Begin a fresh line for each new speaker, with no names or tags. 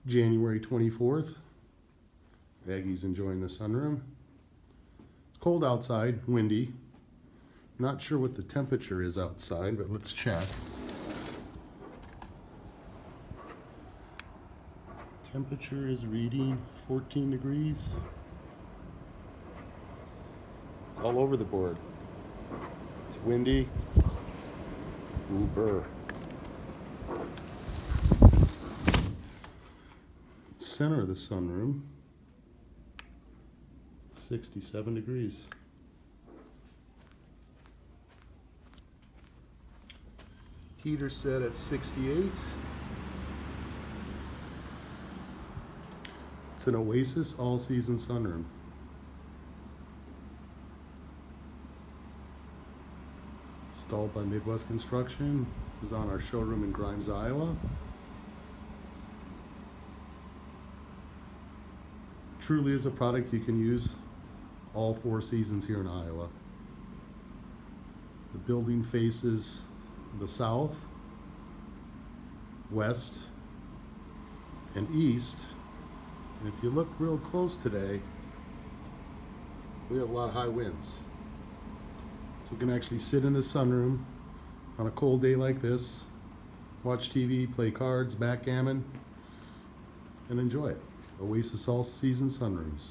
January 24th. Aggie's enjoying the sunroom. It's cold outside, windy. Not sure what the temperature is outside, but let's check. Temperature is reading 14 degrees. It's all over the board. It's windy. Ooh, burr. Center of the sunroom, 67 degrees. Heater set at 68. It's an Oasis All Season sunroom. Installed by Midwest Construction. This is on our showroom in Grimes, Iowa. Truly is a product you can use all 4 seasons here in Iowa. The building faces the south, west, and east. And if you look real close today, we have a lot of high winds. So we can actually sit in the sunroom on a cold day like this, watch TV, play cards, backgammon, and enjoy it. Oasis All Season sunrooms.